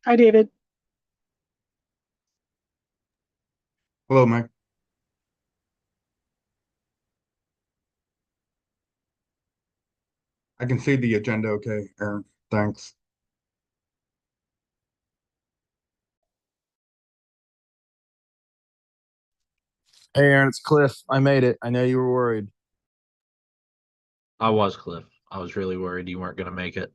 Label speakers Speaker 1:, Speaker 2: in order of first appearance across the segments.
Speaker 1: Hi, David.
Speaker 2: Hello, Mike. I can see the agenda okay, Aaron. Thanks.
Speaker 3: Hey Aaron, it's Cliff. I made it. I know you were worried.
Speaker 4: I was Cliff. I was really worried you weren't going to make it.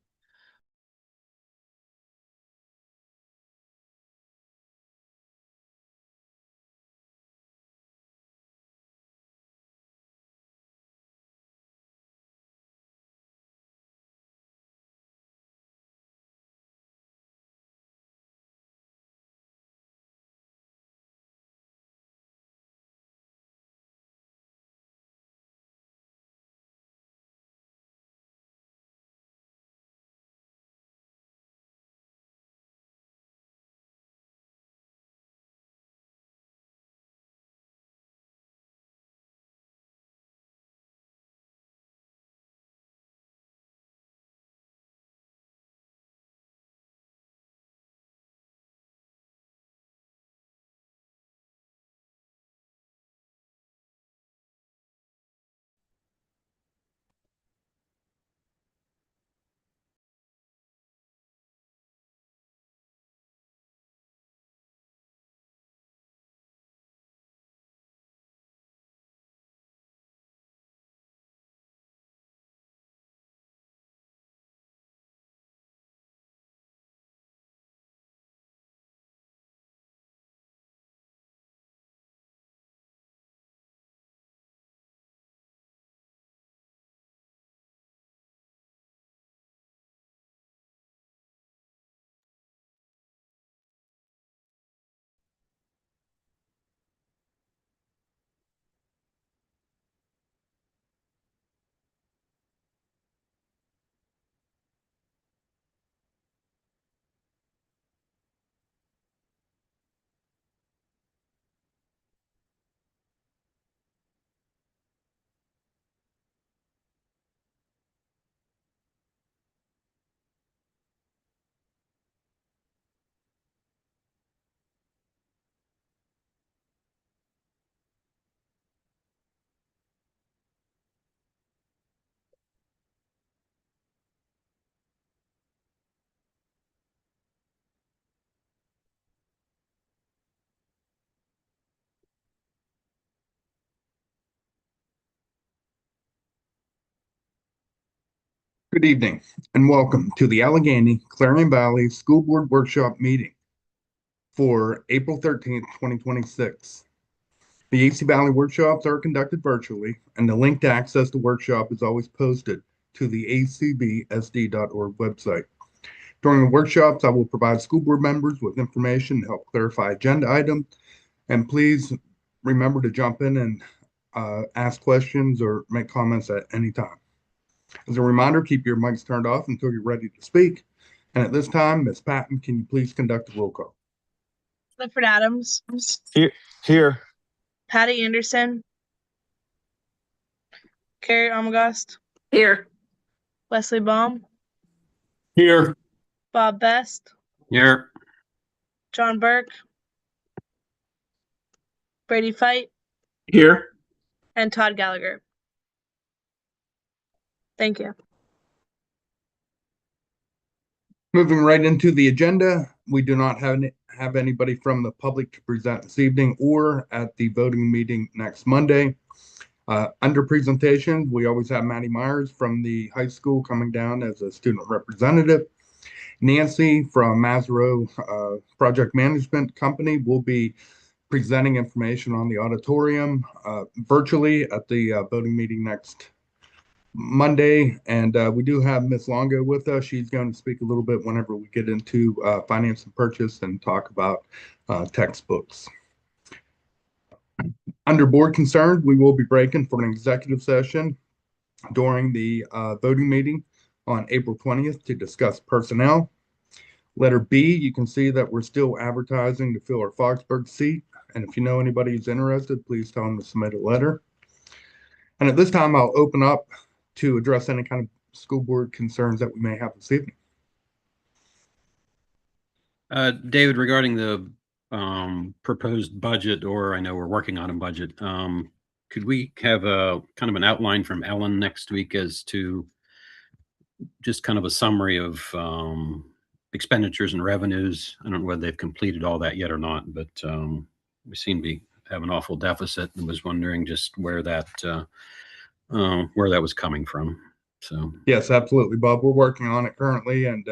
Speaker 2: Good evening and welcome to the Allegheny Clarion Valley School Board Workshop meeting for April 13th, 2026. The AC Valley workshops are conducted virtually, and the link to access the workshop is always posted to the acvsd.org website. During the workshops, I will provide school board members with information to help clarify agenda items, and please remember to jump in and ask questions or make comments at any time. As a reminder, keep your mics turned off until you're ready to speak. And at this time, Ms. Patton, can you please conduct a roll call?
Speaker 1: Clifford Adams,
Speaker 3: Here, here.
Speaker 1: Patty Anderson, Carrie Armagast,
Speaker 5: Here.
Speaker 1: Wesley Baum,
Speaker 3: Here.
Speaker 1: Bob Best,
Speaker 4: Here.
Speaker 1: John Burke, Brady Fight,
Speaker 4: Here.
Speaker 1: and Todd Gallagher. Thank you.
Speaker 2: Moving right into the agenda, we do not have anybody from the public to present this evening or at the voting meeting next Monday. Under presentation, we always have Maddie Myers from the high school coming down as a student representative. Nancy from Mazaro Project Management Company will be presenting information on the auditorium virtually at the voting meeting next Monday. And we do have Miss Longo with us. She's going to speak a little bit whenever we get into finance and purchase and talk about textbooks. Under board concerns, we will be breaking for an executive session during the voting meeting on April 20th to discuss personnel. Letter B, you can see that we're still advertising to fill our Foxburg seat. And if you know anybody who's interested, please tell them to submit a letter. And at this time, I'll open up to address any kind of school board concerns that we may have this evening.
Speaker 5: David, regarding the proposed budget, or I know we're working on a budget, could we have a kind of an outline from Ellen next week as to just kind of a summary of expenditures and revenues? I don't know whether they've completed all that yet or not, but we seem to have an awful deficit, and was wondering just where that was coming from. So
Speaker 2: Yes, absolutely, Bob. We're working on it currently, and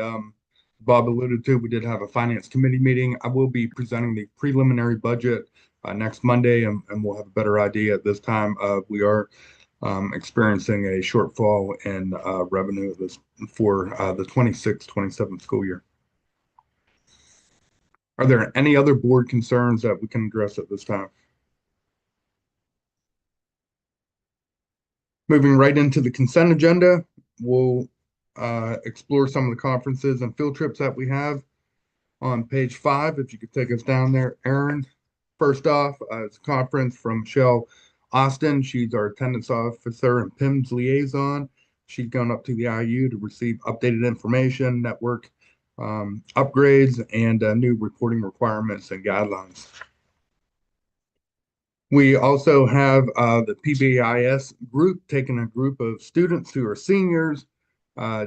Speaker 2: Bob alluded to, we did have a finance committee meeting. I will be presenting the preliminary budget next Monday, and we'll have a better idea at this time. We are experiencing a shortfall in revenue for the 26-27 school year. Are there any other board concerns that we can address at this time? Moving right into the consent agenda, we'll explore some of the conferences and field trips that we have on page 5. If you could take us down there, Aaron. First off, it's a conference from Michelle Austin. She's our attendance officer and PIMS liaison. She's gone up to the IU to receive updated information, network upgrades, and new reporting requirements and guidelines. We also have the PBIS group taking a group of students who are seniors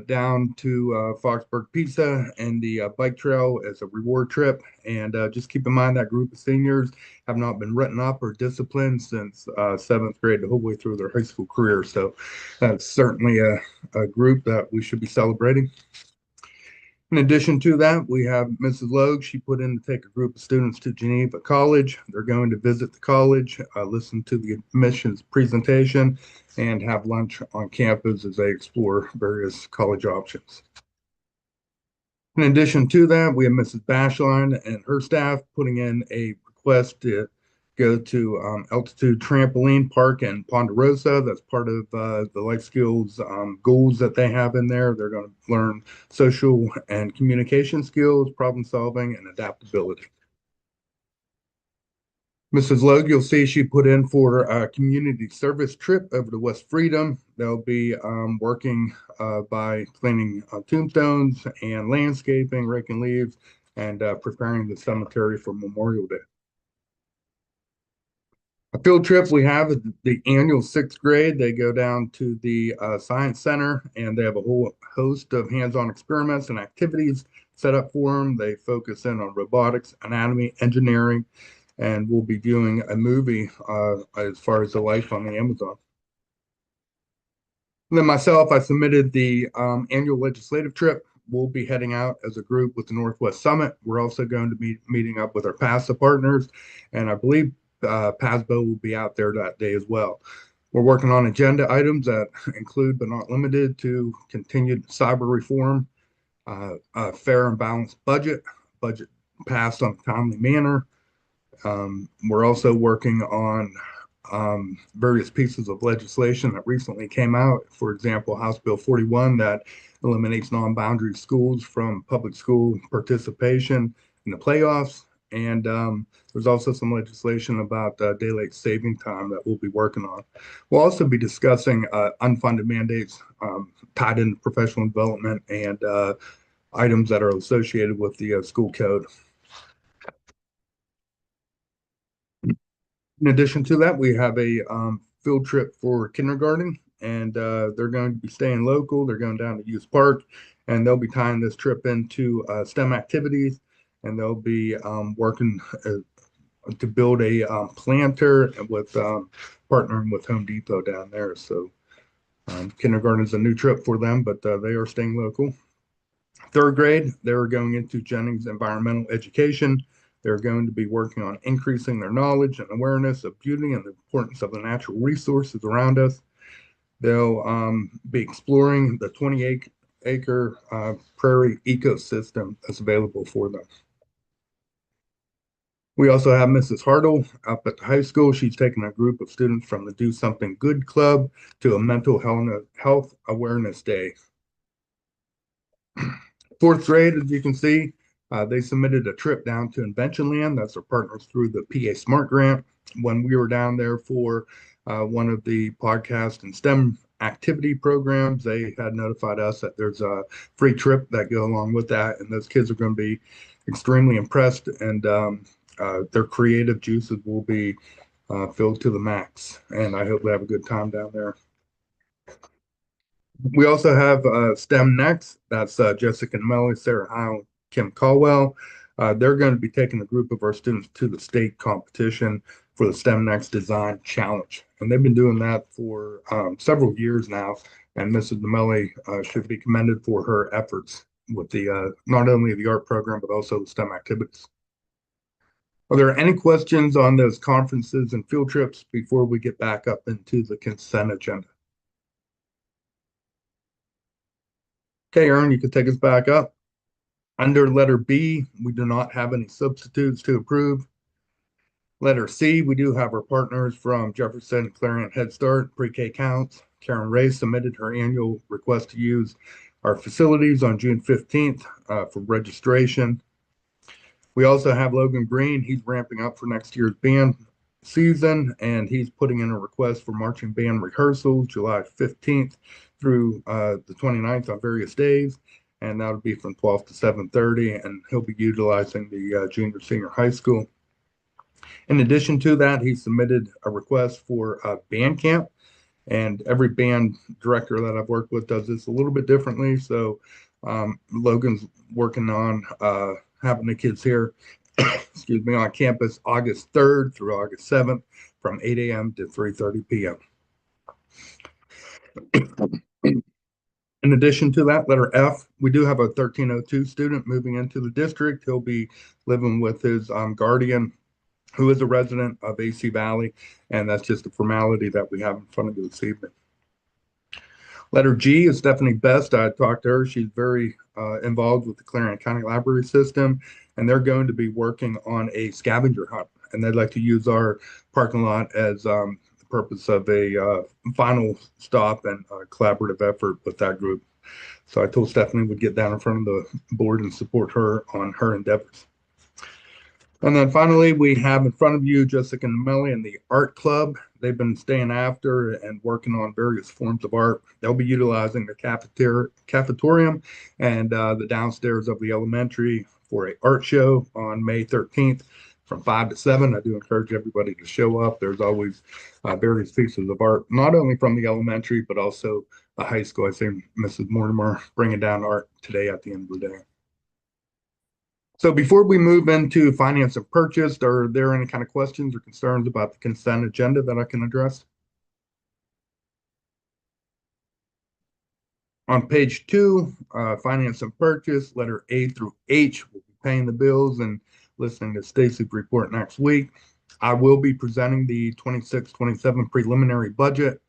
Speaker 2: down to Foxburg Pizza and the bike trail as a reward trip. And just keep in mind that group of seniors have not been written up or disciplined since 7th grade the whole way through their high school career. So that's certainly a group that we should be celebrating. In addition to that, we have Mrs. Logue. She put in to take a group of students to Geneva College. They're going to visit the college, listen to the admissions presentation, and have lunch on campus as they explore various college options. In addition to that, we have Mrs. Bashline and her staff putting in a request to go to Altitude Trampoline Park in Ponderosa. That's part of the life skills goals that they have in there. They're going to learn social and communication skills, problem solving, and adaptability. Mrs. Logue, you'll see she put in for a community service trip over to West Freedom. They'll be working by cleaning tombstones and landscaping, raking leaves, and preparing the cemetery for Memorial Day. A field trip we have is the annual 6th grade. They go down to the Science Center, and they have a whole host of hands-on experiments and activities set up for them. They focus in on robotics, anatomy, engineering, and we'll be viewing a movie as far as the life on the Amazon. And then myself, I submitted the annual legislative trip. We'll be heading out as a group with the Northwest Summit. We're also going to be meeting up with our PASA partners, and I believe PASBO will be out there that day as well. We're working on agenda items that include, but not limited to, continued cyber reform, a fair and balanced budget passed on a timely manner. We're also working on various pieces of legislation that recently came out. For example, House Bill 41 that eliminates non-boundary schools from public school participation in the playoffs. And there's also some legislation about daylight saving time that we'll be working on. We'll also be discussing unfunded mandates tied into professional development and items that are associated with the school code. In addition to that, we have a field trip for kindergarten, and they're going to be staying local. They're going down to Youth Park, and they'll be tying this trip into STEM activities, and they'll be working to build a planter with partnering with Home Depot down there. So kindergarten is a new trip for them, but they are staying local. 3rd grade, they're going into Jennings Environmental Education. They're going to be working on increasing their knowledge and awareness of beauty and the importance of the natural resources around us. They'll be exploring the 20-acre prairie ecosystem that's available for them. We also have Mrs. Hartle up at the high school. She's taken a group of students from the Do Something Good Club to a mental health awareness day. 4th grade, as you can see, they submitted a trip down to Invention Land. That's our partners through the PA Smart Grant. When we were down there for one of the podcast and STEM activity programs, they had notified us that there's a free trip that go along with that, and those kids are going to be extremely impressed, and their creative juices will be filled to the max. And I hope they have a good time down there. We also have STEM Next. That's Jessica Melly, Sarah Howe, Kim Caldwell. They're going to be taking a group of our students to the state competition for the STEM Next Design Challenge. And they've been doing that for several years now. And Mrs. Melly should be commended for her efforts with the not only the art program, but also the STEM activities. Are there any questions on those conferences and field trips before we get back up into the consent agenda? Okay, Aaron, you can take us back up. Under letter B, we do not have any substitutes to approve. Letter C, we do have our partners from Jefferson, Clarion Head Start, pre-K counts. Karen Ray submitted her annual request to use our facilities on June 15th for registration. We also have Logan Green. He's ramping up for next year's band season, and he's putting in a request for marching band rehearsals July 15th through the 29th on various days, and that'll be from 12 to 7:30, and he'll be utilizing the junior senior high school. In addition to that, he submitted a request for band camp, and every band director that I've worked with does this a little bit differently. So Logan's working on having the kids here, excuse me, on campus August 3rd through August 7th from 8 a.m. to 3:30 p.m. In addition to that, letter F, we do have a 1302 student moving into the district. He'll be living with his guardian, who is a resident of AC Valley, and that's just a formality that we have in front of you this evening. Letter G is Stephanie Best. I talked to her. She's very involved with the Clarion County Library System, and they're going to be working on a scavenger hunt, and they'd like to use our parking lot as the purpose of a final stop and collaborative effort with that group. So I told Stephanie we'd get down in front of the board and support her on her endeavors. And then finally, we have in front of you Jessica and Melly and the Art Club. They've been staying after and working on various forms of art. They'll be utilizing the cafetorium and the downstairs of the elementary for an art show on May 13th from 5 to 7. I do encourage everybody to show up. There's always various pieces of art, not only from the elementary, but also the high school. I see Mrs. Mortimer bringing down art today at the end of the day. So before we move into finance and purchase, are there any kind of questions or concerns about the consent agenda that I can address? On page 2, finance and purchase, letter A through H, we'll be paying the bills and listening to Stacy's report next week. I will be presenting the 26-27 preliminary budget.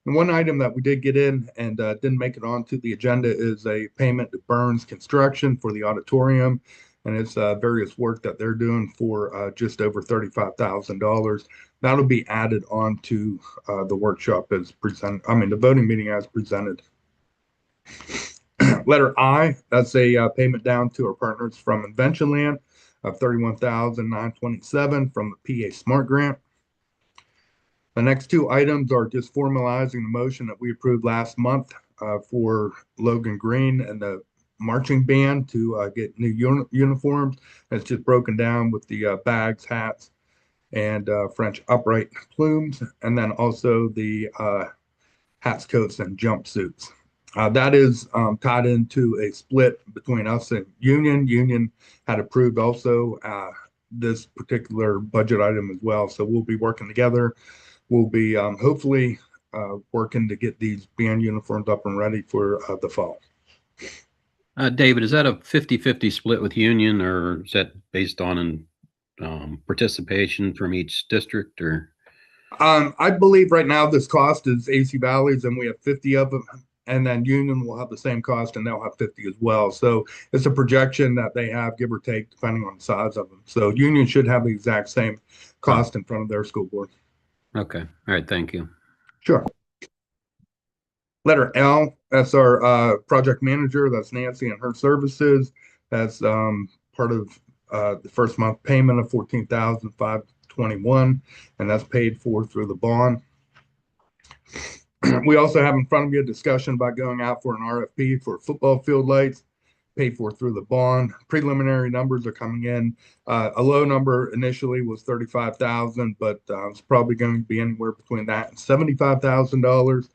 Speaker 2: And one item that we did get in and didn't make it onto the agenda is a payment to Burns Construction for the auditorium. And it's various work that they're doing for just over $35,000. That'll be added on to the workshop as presented, the voting meeting as presented. Letter I, that's a payment down to our partners from Inventionland of $31,927 from the PA Smart Grant. The next two items are just formalizing the motion that we approved last month for Logan Green and the marching band to get new uniforms. It's just broken down with the bags, hats, and French upright plumes, and then also the hats, coats, and jumpsuits. That is tied into a split between us and Union. Union had approved also this particular budget item as well. So we'll be working together. We'll be hopefully working to get these band uniforms up and ready for the fall.
Speaker 5: David, is that a 50-50 split with Union, or is that based on participation from each district? Or
Speaker 2: I believe right now this cost is AC Valley's, and we have 50 of them, and then Union will have the same cost, and they'll have 50 as well. So it's a projection that they have, give or take, depending on the size of them. So Union should have the exact same cost in front of their school board.
Speaker 5: Okay, all right, thank you.
Speaker 2: Sure. Letter L, that's our project manager. That's Nancy and her services. That's part of the first month payment of $14,521, and that's paid for through the bond. We also have in front of you a discussion about going out for an RFP for football field lights. paid for through the bond. Preliminary numbers are coming in. A low number initially was 35,000, but it's probably going to be anywhere between that and $75,000.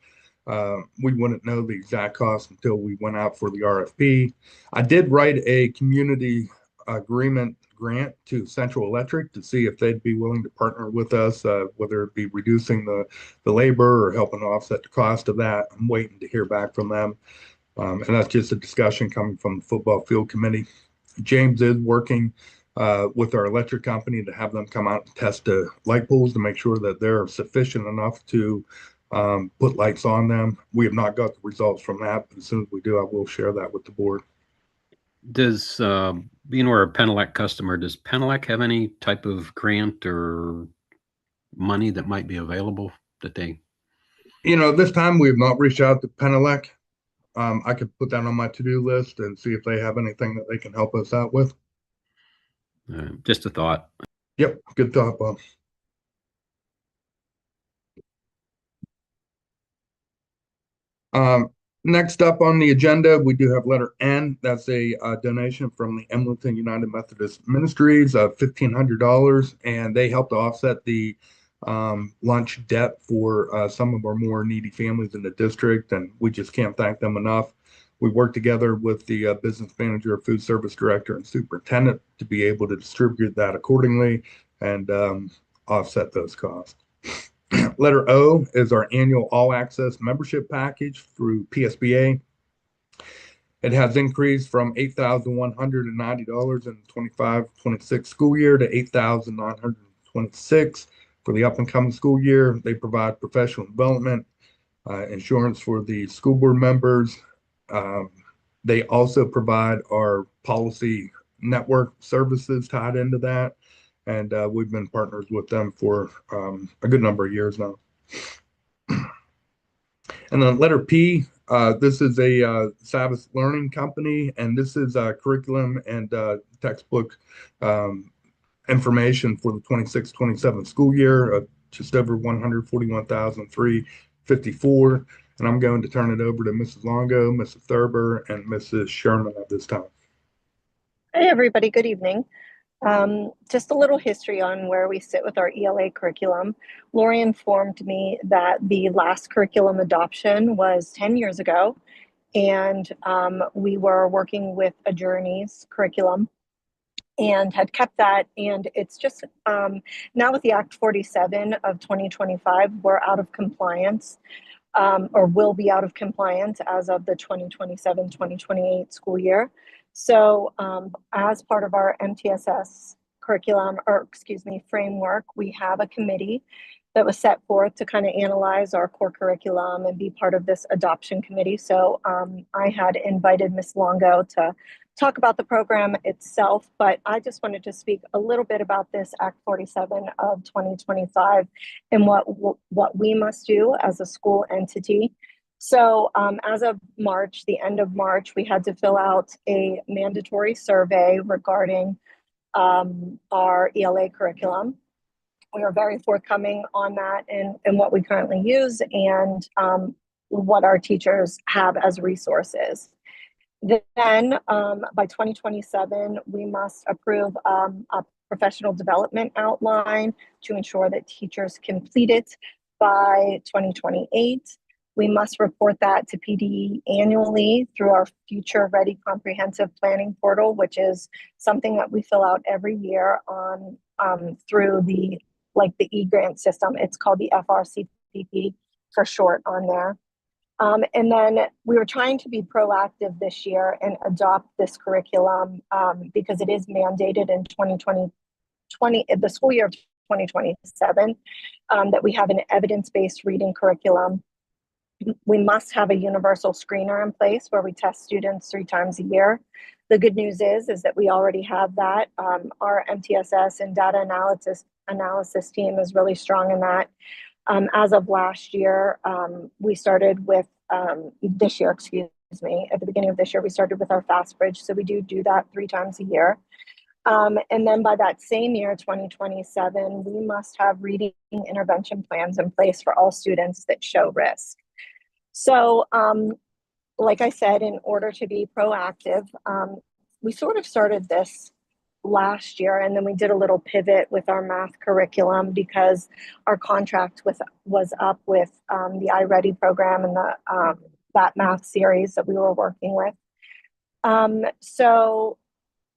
Speaker 2: We wouldn't know the exact cost until we went out for the RFP. I did write a community agreement grant to Central Electric to see if they'd be willing to partner with us, whether it be reducing the labor or helping offset the cost of that. I'm waiting to hear back from them. And that's just a discussion coming from the football field committee. James is working with our electric company to have them come out and test the light poles to make sure that they're sufficient enough to put lights on them. We have not got the results from that, but as soon as we do, I will share that with the board.
Speaker 5: Does, being we're a Penelec customer, does Penelec have any type of grant or money that might be available that they?
Speaker 2: This time we have not reached out to Penelec. I could put that on my to-do list and see if they have anything that they can help us out with.
Speaker 5: Just a thought.
Speaker 2: Yep, good thought, Bob. Next up on the agenda, we do have letter N. That's a donation from the Embleton United Methodist Ministries of $1,500, and they helped to offset the lunch debt for some of our more needy families in the district, and we just can't thank them enough. We worked together with the business manager, food service director, and superintendent to be able to distribute that accordingly and offset those costs. Letter O is our annual all-access membership package through PSBA. It has increased from $8,190 in 25-26 school year to $8,926 for the up-and-coming school year. They provide professional development, insurance for the school board members. They also provide our policy network services tied into that. And we've been partners with them for a good number of years now. And then letter P, this is a Savvis Learning Company, and this is curriculum and textbook information for the 26-27 school year, just over $141,354. And I'm going to turn it over to Mrs. Longo, Mrs. Thurber, and Mrs. Sherman at this time.
Speaker 6: Hey, everybody. Good evening. Just a little history on where we sit with our ELA curriculum. Lori informed me that the last curriculum adoption was 10 years ago, and we were working with a Journeys curriculum and had kept that. And it's just now with the Act 47 of 2025, we're out of compliance. Or will be out of compliance as of the 2027-2028 school year. So as part of our MTSS curriculum, or excuse me, framework, we have a committee that was set forth to kind of analyze our core curriculum and be part of this adoption committee. So I had invited Ms. Longo to talk about the program itself, but I just wanted to speak a little bit about this Act 47 of 2025 and what we must do as a school entity. So as of March, the end of March, we had to fill out a mandatory survey regarding our ELA curriculum. We are very forthcoming on that and what we currently use and what our teachers have as resources. Then by 2027, we must approve a professional development outline to ensure that teachers complete it by 2028. We must report that to PD annually through our Future Ready Comprehensive Planning Portal, which is something that we fill out every year on through the e-grant system. It's called the FRCPP for short on there. And then we were trying to be proactive this year and adopt this curriculum because it is mandated in the school year of 2027 that we have an evidence-based reading curriculum. We must have a universal screener in place where we test students 3 times a year. The good news is that we already have that. Our MTSS and data analysis team is really strong in that. As of last year, we started with this year, excuse me, at the beginning of this year, we started with our Fast Bridge. So we do that 3 times a year. And then by that same year, 2027, we must have reading intervention plans in place for all students that show risk. So like I said, in order to be proactive, we sort of started this last year, and then we did a little pivot with our math curriculum because our contract was up with the iReady program and the that math series that we were working with. So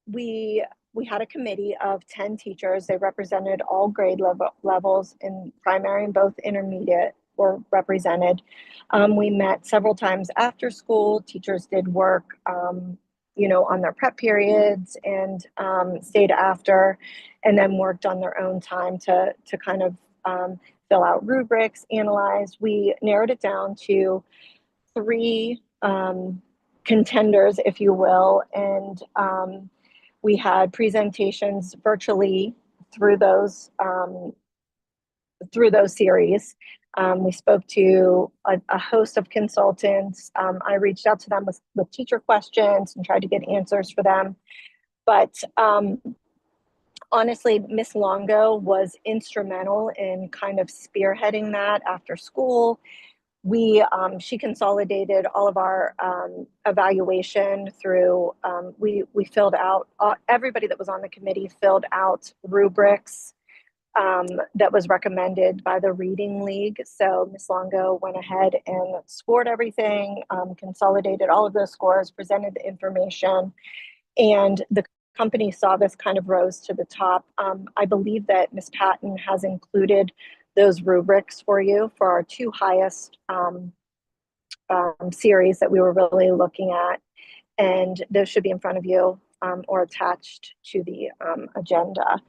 Speaker 6: we had a committee of 10 teachers. They represented all grade levels in primary and both intermediate were represented. We met several times after school. Teachers did work, on their prep periods and stayed after, and then worked on their own time to kind of fill out rubrics, analyze. We narrowed it down to 3 contenders, if you will, and we had presentations virtually through those series. We spoke to a host of consultants. I reached out to them with teacher questions and tried to get answers for them. But honestly, Miss Longo was instrumental in kind of spearheading that after school. She consolidated all of our evaluation through, we filled out, everybody that was on the committee filled out rubrics that was recommended by the Reading League. So Ms. Longo went ahead and scored everything, consolidated all of those scores, presented the information, and the company saw this kind of rose to the top. I believe that Ms. Patton has included those rubrics for you for our 2 highest series that we were really looking at. And those should be in front of you or attached to the agenda.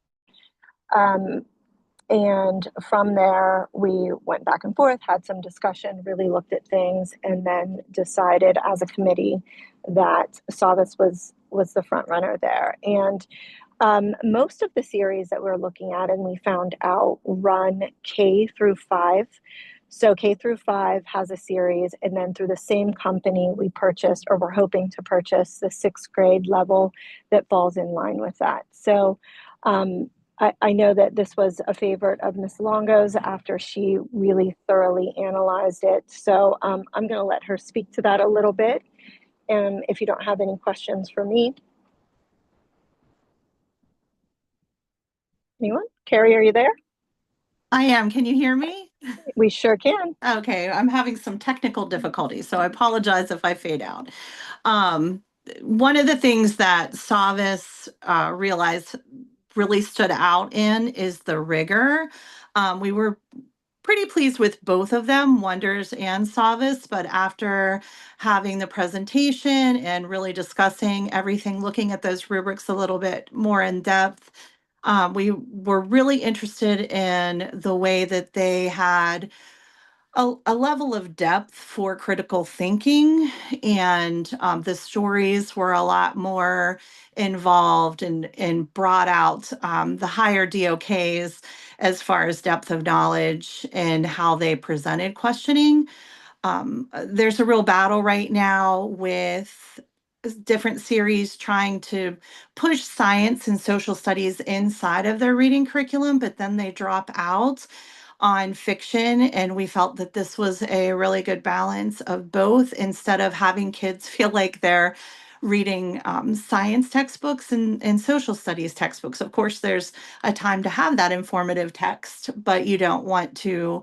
Speaker 6: And from there, we went back and forth, had some discussion, really looked at things, and then decided as a committee that Savas was the front runner there. And most of the series that we're looking at, and we found out, run K through 5. So K through 5 has a series, and then through the same company, we purchased, or we're hoping to purchase, the 6th grade level that falls in line with that. So I know that this was a favorite of Ms. Longo's after she really thoroughly analyzed it. So I'm going to let her speak to that a little bit. And if you don't have any questions for me. Anyone? Carrie, are you there?
Speaker 7: I am. Can you hear me?
Speaker 6: We sure can.
Speaker 7: Okay, I'm having some technical difficulties, so I apologize if I fade out. One of the things that Savas realized really stood out in is the rigor. We were pretty pleased with both of them, Wonders and Savas, but after having the presentation and really discussing everything, looking at those rubrics a little bit more in depth, we were really interested in the way that they had a level of depth for critical thinking, and the stories were a lot more involved and brought out the higher DOKs as far as depth of knowledge and how they presented questioning. There's a real battle right now with different series trying to push science and social studies inside of their reading curriculum, but then they drop out on fiction, and we felt that this was a really good balance of both, instead of having kids feel like they're reading science textbooks and social studies textbooks. Of course, there's a time to have that informative text, but you don't want to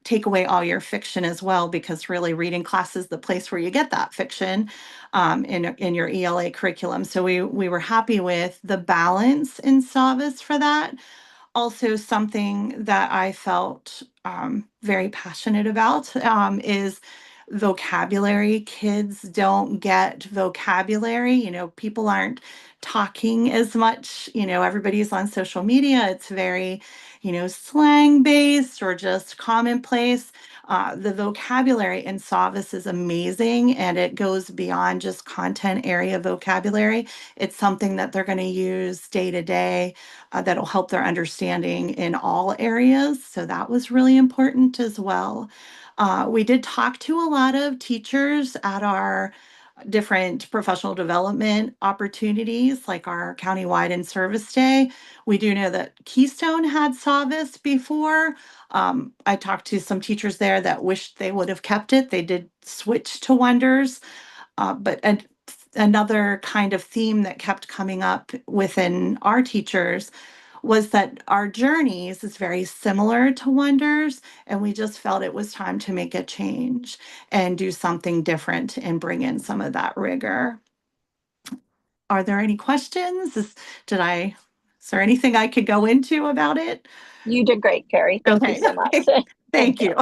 Speaker 7: take away all your fiction as well, because really reading class is the place where you get that fiction in your ELA curriculum. So we were happy with the balance in Savas for that. Also, something that I felt very passionate about is vocabulary. Kids don't get vocabulary. People aren't talking as much. Everybody's on social media. It's very, slang based or just commonplace. The vocabulary in Savas is amazing, and it goes beyond just content area vocabulary. It's something that they're going to use day to day that'll help their understanding in all areas. So that was really important as well. We did talk to a lot of teachers at our different professional development opportunities like our countywide in-service day. We do know that Keystone had Savis before. I talked to some teachers there that wished they would have kept it. They did switch to Wonders, but another kind of theme that kept coming up within our teachers was that our journeys is very similar to Wonders, and we just felt it was time to make a change and do something different and bring in some of that rigor. Are there any questions? Is there anything I could go into about it?
Speaker 6: You did great, Carrie. Thank you so much.
Speaker 7: Thank you.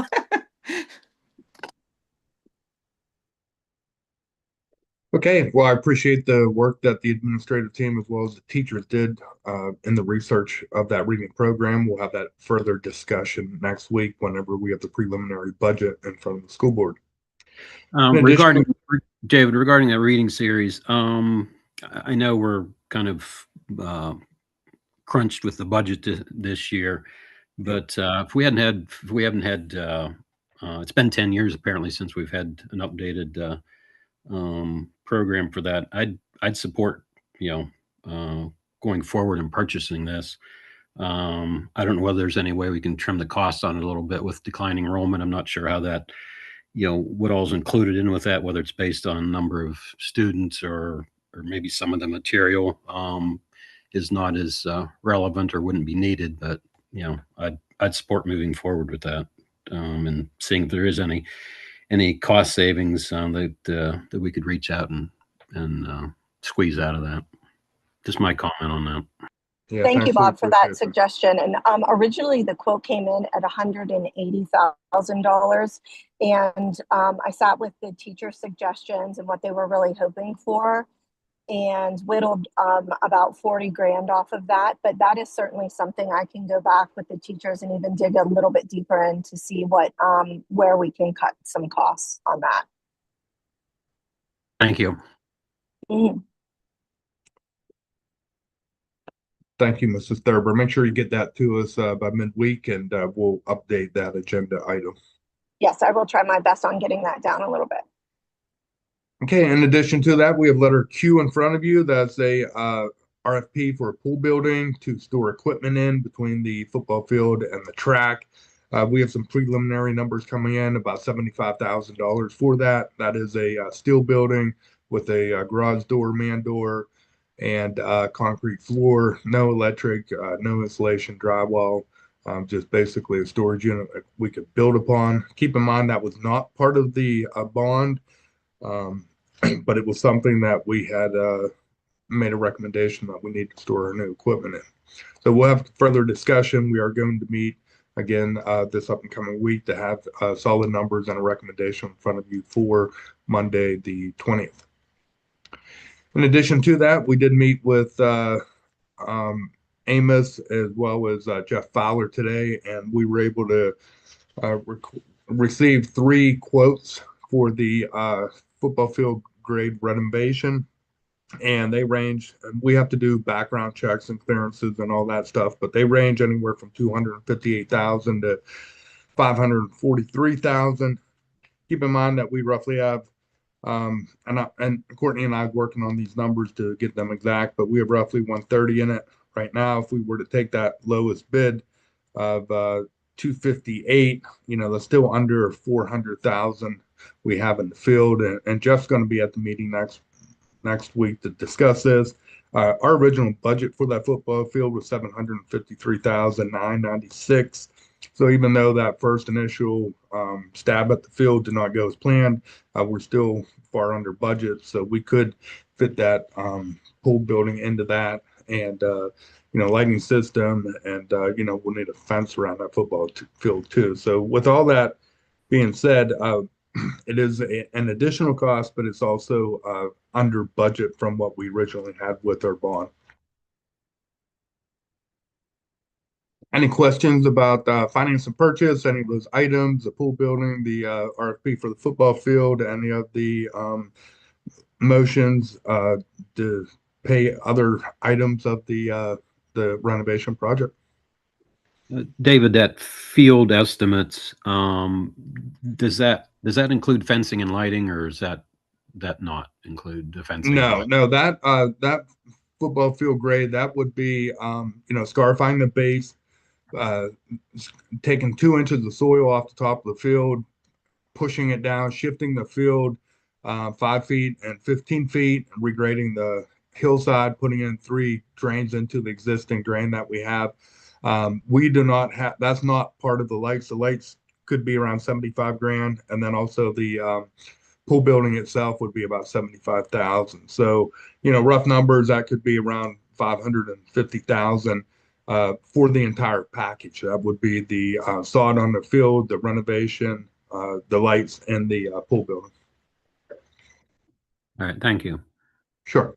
Speaker 2: Okay, well, I appreciate the work that the administrative team as well as the teachers did in the research of that reading program. We'll have that further discussion next week whenever we have the preliminary budget in front of the school board.
Speaker 5: Regarding David, regarding that reading series, I know we're kind of crunched with the budget this year, but if we haven't had, it's been 10 years apparently since we've had an updated program for that. I'd support, going forward and purchasing this. I don't know whether there's any way we can trim the cost on it a little bit with declining enrollment. I'm not sure how that, what all's included in with that, whether it's based on number of students or maybe some of the material is not as relevant or wouldn't be needed. But I'd support moving forward with that and seeing if there is any cost savings that we could reach out and squeeze out of that. Just my comment on that.
Speaker 2: Yeah,
Speaker 6: Thank you, Bob, for that
Speaker 2: appreciation.
Speaker 6: suggestion. And originally the quote came in at $180,000. And I sat with the teacher suggestions and what they were really hoping for and whittled about 40 grand off of that. But that is certainly something I can go back with the teachers and even dig a little bit deeper in to see what where we can cut some costs on that.
Speaker 5: Thank you.
Speaker 6: Mm-hmm.
Speaker 2: Thank you, Mrs. Thurber. Make sure you get that to us by midweek, and we'll update that agenda item.
Speaker 6: Yes, I will try my best on getting that down a little bit.
Speaker 2: Okay, in addition to that, we have letter Q in front of you. That's a RFP for a pool building to store equipment in between the football field and the track. We have some preliminary numbers coming in, about $75,000 for that. That is a steel building with a garage door, man door, and concrete floor, no electric, no insulation, drywall, just basically a storage unit that we could build upon. Keep in mind that was not part of the bond, but it was something that we had made a recommendation that we need to store our new equipment in. So we'll have further discussion. We are going to meet again this up and coming week to have solid numbers and a recommendation in front of you for Monday, the 20th. In addition to that, we did meet with Amos as well as Jeff Fowler today, and we were able to receive 3 quotes for the football field grade renovation. And they range, we have to do background checks and clearances and all that stuff, but they range anywhere from $258,000 to $543,000. Keep in mind that we roughly have and Courtney and I are working on these numbers to get them exact, but we have roughly 130 in it right now. If we were to take that lowest bid of 258, that's still under 400,000 we have in the field. And Jeff's going to be at the meeting next week to discuss this. Our original budget for that football field was $753,996. So even though that first initial stab at the field did not go as planned, we're still far under budget. So we could fit that pool building into that, and lighting system, and we'll need a fence around that football field too. So with all that being said, it is an additional cost, but it's also under budget from what we originally had with our bond. Any questions about finance and purchase, any of those items, the pool building, the RFP for the football field, any of the motions to pay other items of the renovation project?
Speaker 5: David, that field estimates, does that include fencing and lighting, or is that that not include the fencing?
Speaker 2: No, that football field grade, that would be, scarifying the base, uh, taking 2 inches of soil off the top of the field, pushing it down, shifting the field 5 feet and 15 feet, regrading the hillside, putting in 3 drains into the existing drain that we have. We do not have, that's not part of the lights. The lights could be around 75 grand. And then also the pool building itself would be about 75,000. So, rough numbers, that could be around 550,000 for the entire package. That would be the sod on the field, the renovation, the lights, and the pool building.
Speaker 5: All right, thank you.
Speaker 2: Sure.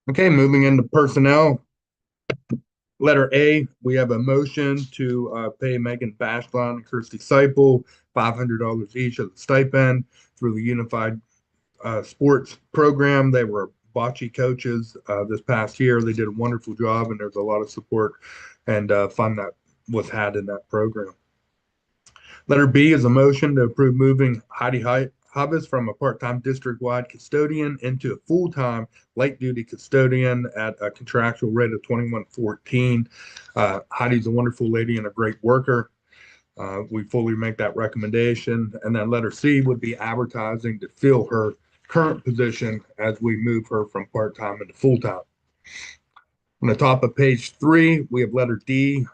Speaker 2: Okay, moving into personnel. Letter A, we have a motion to pay Megan Bashlan and Kirsty Seipel $500 each of the stipend through the Unified Sports Program. They were bocce coaches this past year. They did a wonderful job, and there's a lot of support and fun that was had in that program. Letter B is a motion to approve moving Heidi Hubis from a part-time district-wide custodian into a full-time light-duty custodian at a contractual rate of $21.14. Heidi's a wonderful lady and a great worker. We fully make that recommendation. And then letter C would be advertising to fill her current position as we move her from part-time into full-time. On the top of page 3, we have letter D.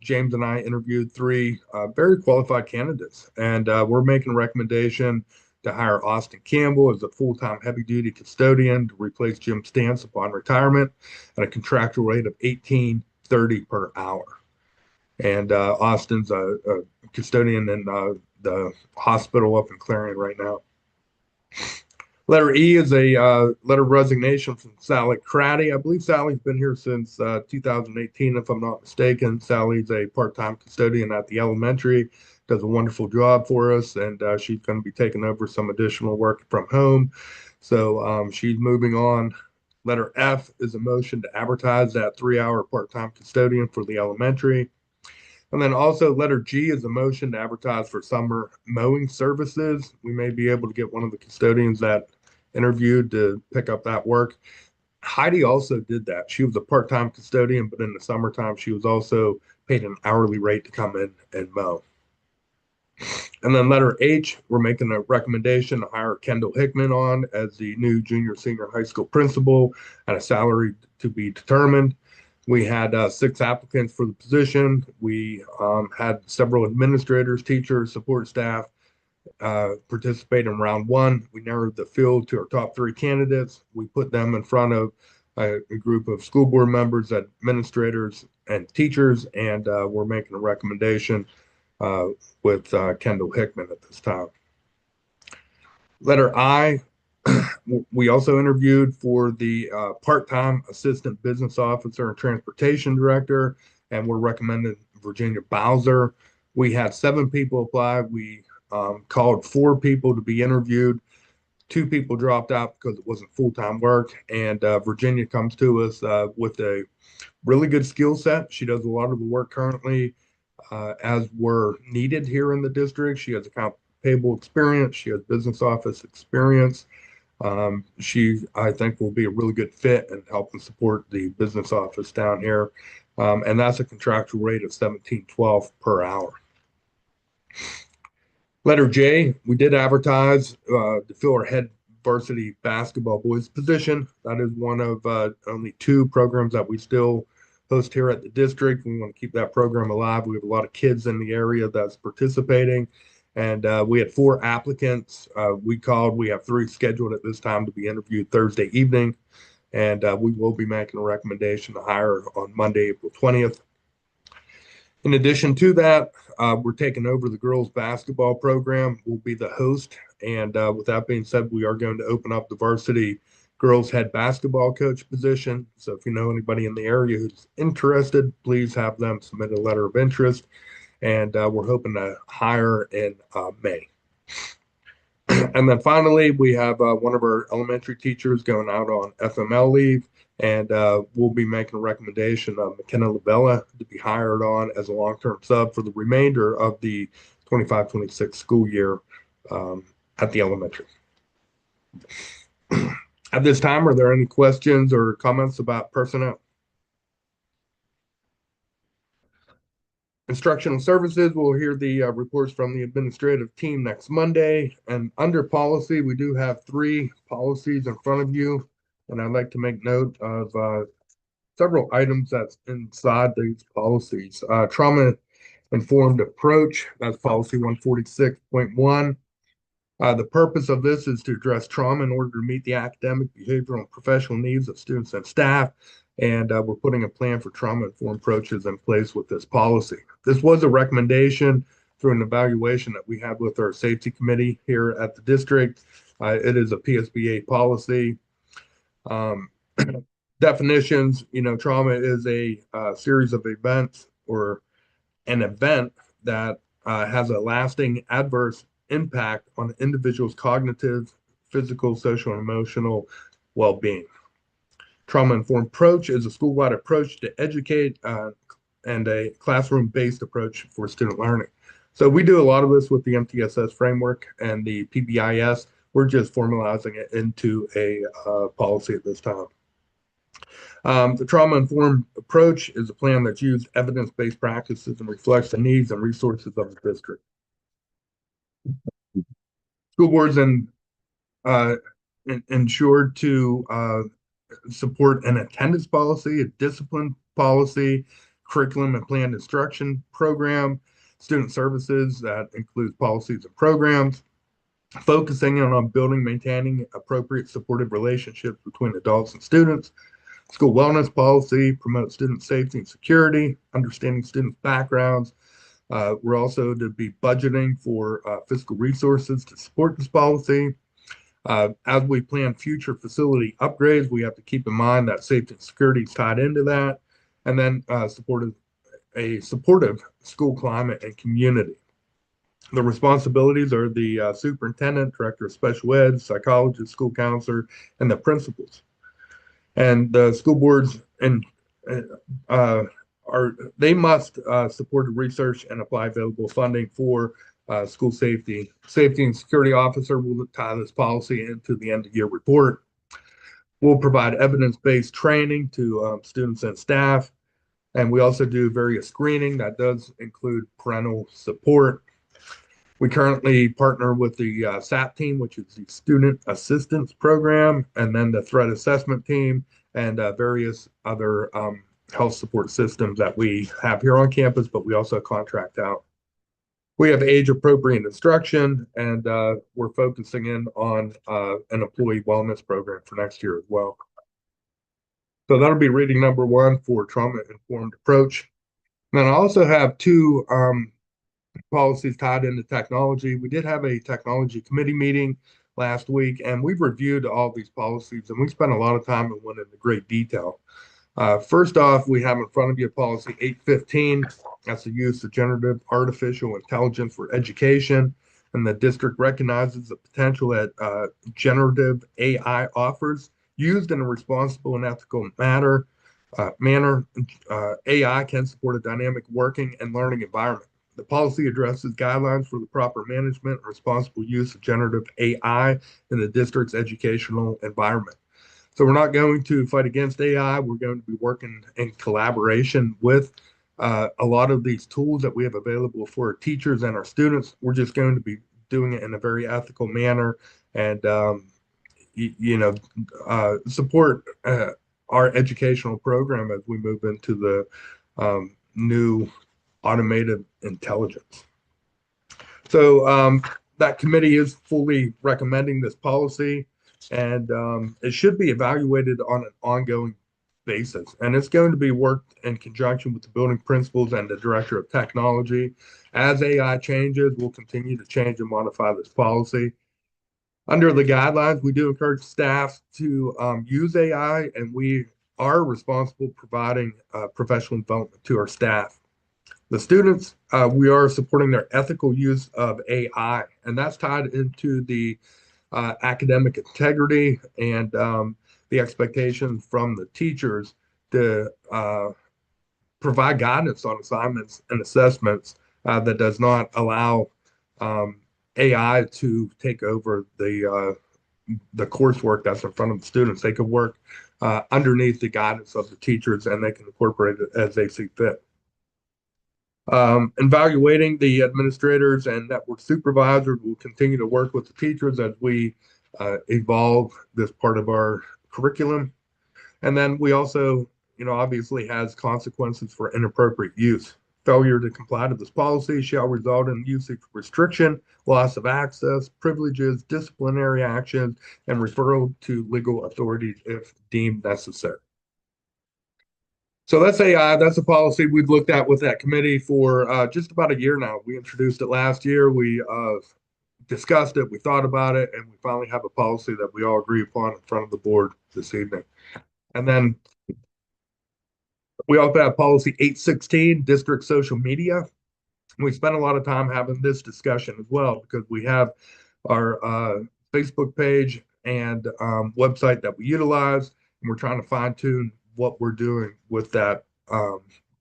Speaker 2: James and I interviewed 3 very qualified candidates, and we're making a recommendation to hire Austin Campbell as a full-time heavy-duty custodian to replace Jim Stantz upon retirement at a contractual rate of $18.30 per hour. And Austin's a custodian in the hospital up in Clarion right now. Letter E is a letter of resignation from Sally Craddy. I believe Sally's been here since 2018, if I'm not mistaken. Sally's a part-time custodian at the elementary, does a wonderful job for us, and she's going to be taking over some additional work from home. So she's moving on. Letter F is a motion to advertise that 3-hour part-time custodian for the elementary. And then also letter G is a motion to advertise for summer mowing services. We may be able to get one of the custodians that interviewed to pick up that work. Heidi also did that. She was a part-time custodian, but in the summertime, she was also paid an hourly rate to come in and mow. And then letter H, we're making a recommendation to hire Kendall Hickman on as the new junior senior high school principal at a salary to be determined. We had 6 applicants for the position. We had several administrators, teachers, support staff participate in round 1. We narrowed the field to our top 3 candidates. We put them in front of a group of school board members, administrators, and teachers, and we're making a recommendation with Kendall Hickman at this time. Letter I, we also interviewed for the part-time assistant business officer and transportation director, and we're recommending Virginia Bowser. We had 7 people apply. We called 4 people to be interviewed. 2 people dropped out because it wasn't full-time work, and Virginia comes to us with a really good skill set. She does a lot of the work currently as we're needed here in the district. She has account payable experience. She has business office experience. She, I think, will be a really good fit and help and support the business office down here. And that's a contractual rate of $17.12 per hour. Letter J, we did advertise to fill our head varsity basketball boys position. That is one of only 2 programs that we still host here at the district. We want to keep that program alive. We have a lot of kids in the area that's participating. And we had 4 applicants. We have 3 scheduled at this time to be interviewed Thursday evening. And we will be making a recommendation to hire on Monday, April 20th. In addition to that, we're taking over the girls basketball program. We'll be the host. And with that being said, we are going to open up the varsity girls head basketball coach position. So if you know anybody in the area who's interested, please have them submit a letter of interest. And we're hoping to hire in May. And then finally, we have one of our elementary teachers going out on FML leave, and we'll be making a recommendation of McKenna Lavella to be hired on as a long-term sub for the remainder of the 25-26 school year at the elementary. At this time, are there any questions or comments about personnel? Instructional services, we'll hear the reports from the administrative team next Monday. And under policy, we do have 3 policies in front of you. And I'd like to make note of several items that's inside these policies. Trauma-informed approach, that's policy 146.1. The purpose of this is to address trauma in order to meet the academic, behavioral, and professional needs of students and staff. And we're putting a plan for trauma-informed approaches in place with this policy. This was a recommendation through an evaluation that we had with our safety committee here at the district. It is a PSBA policy. Definitions, trauma is a series of events or an event that has a lasting adverse impact on an individual's cognitive, physical, social, and emotional well-being. Trauma-informed approach is a school-wide approach to educate and a classroom-based approach for student learning. So we do a lot of this with the MTSS framework and the PBIS. We're just formalizing it into a policy at this time. The trauma-informed approach is a plan that's used evidence-based practices and reflects the needs and resources of the district. School boards ensured to support an attendance policy, a discipline policy, curriculum and planned instruction program, student services that includes policies and programs, focusing on building, maintaining appropriate supportive relationships between adults and students. School wellness policy promotes student safety and security, understanding students' backgrounds. We're also to be budgeting for fiscal resources to support this policy. As we plan future facility upgrades, we have to keep in mind that safety and security is tied into that. And then a supportive school climate and community. The responsibilities are the superintendent, director of special ed, psychologist, school counselor, and the principals. And the school boards they must support research and apply available funding for school safety. Safety and security officer will tie this policy into the end of year report. We'll provide evidence-based training to students and staff. And we also do various screening that does include parental support. We currently partner with the SAP team, which is the Student Assistance Program, and then the Threat Assessment Team, and various other health support systems that we have here on campus, but we also contract out. We have age-appropriate instruction, and we're focusing in on an employee wellness program for next year as well. So that'll be reading number 1 for trauma-informed approach. And then I also have 2 policies tied into technology. We did have a technology committee meeting last week, and we've reviewed all these policies, and we spent a lot of time and went into great detail. First off, we have in front of you policy 815. That's the use of generative artificial intelligence for education. And the district recognizes the potential that generative AI offers used in a responsible and ethical manner. AI can support a dynamic working and learning environment. The policy addresses guidelines for the proper management and responsible use of generative AI in the district's educational environment. So we're not going to fight against AI. We're going to be working in collaboration with a lot of these tools that we have available for our teachers and our students. We're just going to be doing it in a very ethical manner and, support our educational program as we move into the new automated intelligence. So that committee is fully recommending this policy, and it should be evaluated on an ongoing basis. And it's going to be worked in conjunction with the building principals and the director of technology. As AI changes, we'll continue to change and modify this policy. Under the guidelines, we do encourage staff to use AI, and we are responsible providing professional development to our staff. The students, we are supporting their ethical use of AI, and that's tied into the academic integrity and the expectations from the teachers to provide guidance on assignments and assessments that does not allow AI to take over the coursework that's in front of the students. They can work underneath the guidance of the teachers, and they can incorporate it as they see fit. Evaluating the administrators and network supervisors will continue to work with the teachers as we evolve this part of our curriculum. And then we also, obviously has consequences for inappropriate use. Failure to comply to this policy shall result in usage restriction, loss of access, privileges, disciplinary actions, and referral to legal authorities if deemed necessary. So that's a policy we've looked at with that committee for just about a year now. We introduced it last year. We discussed it, we thought about it, and we finally have a policy that we all agree upon in front of the board this evening. And then we also have policy 816, district social media. We spent a lot of time having this discussion as well because we have our Facebook page and website that we utilize, and we're trying to fine tune what we're doing with that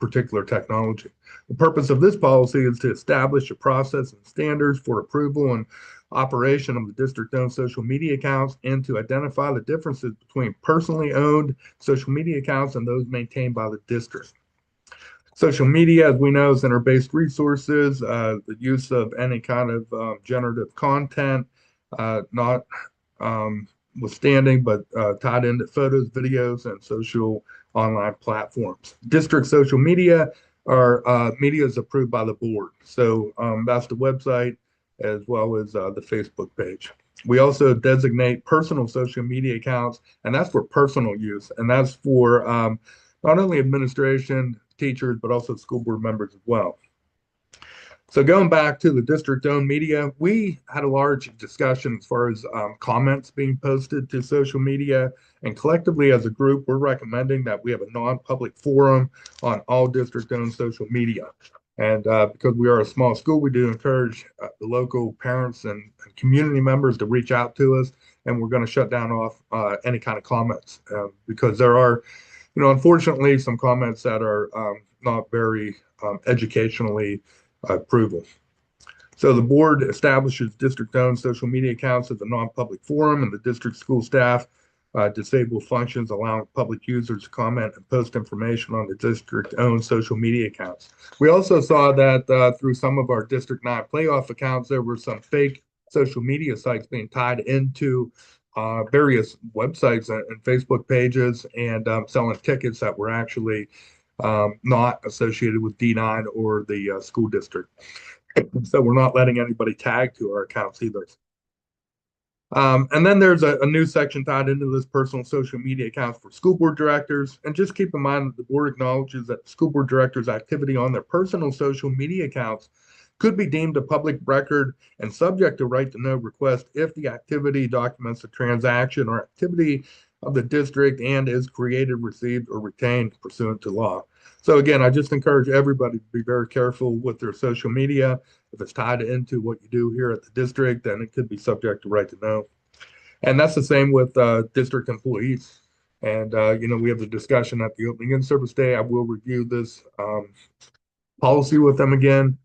Speaker 2: particular technology. The purpose of this policy is to establish a process and standards for approval and operation of the district-owned social media accounts and to identify the differences between personally owned social media accounts and those maintained by the district. Social media, as we know, is center-based resources, the use of any kind of generative content, not withstanding, but tied into photos, videos, and social online platforms. District social media are media is approved by the board. So that's the website as well as the Facebook page. We also designate personal social media accounts, and that's for personal use. And that's for not only administration, teachers, but also school board members as well. So going back to the district-owned media, we had a large discussion as far as comments being posted to social media. And collectively as a group, we're recommending that we have a non-public forum on all district-owned social media. And because we are a small school, we do encourage the local parents and community members to reach out to us. And we're going to shut down off any kind of comments because there are, unfortunately, some comments that are not very educationally approval. So the board establishes district-owned social media accounts as a non-public forum, and the district school staff disable functions allowing public users to comment and post information on the district-owned social media accounts. We also saw that through some of our District 9 playoff accounts, there were some fake social media sites being tied into various websites and Facebook pages and selling tickets that were actually not associated with D9 or the school district. So we're not letting anybody tag to our accounts either. And then there's a new section tied into this personal social media accounts for school board directors. And just keep in mind that the board acknowledges that school board directors' activity on their personal social media accounts could be deemed a public record and subject to right to know request if the activity documents a transaction or activity of the district and is created, received, or retained pursuant to law. So again, I just encourage everybody to be very careful with their social media. If it's tied into what you do here at the district, then it could be subject to right to know. And that's the same with district employees. And, we have the discussion at the opening in-service day. I will review this policy with them again.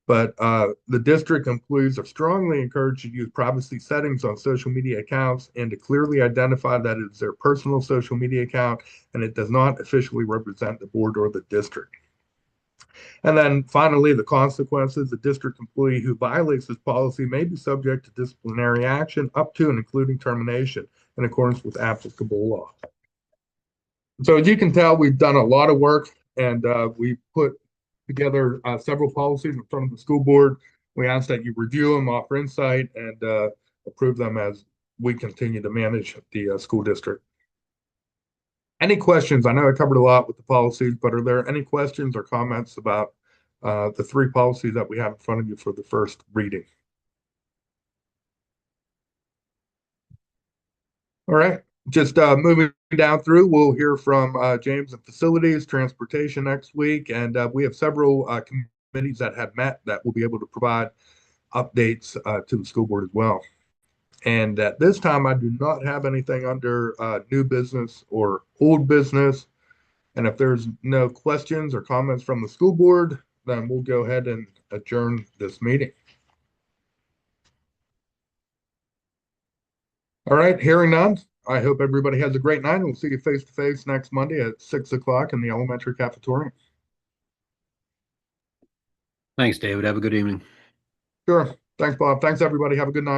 Speaker 2: But the district employees are strongly encouraged to use privacy settings on social media accounts and to clearly identify that it's their personal social media account and it does not officially represent the board or the district. And then finally, the consequences, the district employee who violates this policy may be subject to disciplinary action up to and including termination in accordance with applicable law. So as you can tell, we've done a lot of work and we put together several policies in front of the school board. We ask that you review them, offer insight, and approve them as we continue to manage the school district. Any questions? I know I covered a lot with the policies, but are there any questions or comments about the three policies that we have in front of you for the first reading? All right. Just moving down through, we'll hear from James and Facilities, Transportation next week, and we have several committees that have met that will be able to provide updates to the school board as well. And at this time, I do not have anything under new business or old business. And if there's no questions or comments from the school board, then we'll go ahead and adjourn this meeting. All right, hearing none. I hope everybody has a great night, and we'll see you face to face next Monday at 6 o'clock in the elementary cafeteria.
Speaker 5: Thanks, David. Have a good evening.
Speaker 2: Sure. Thanks, Bob. Thanks, everybody. Have a good night.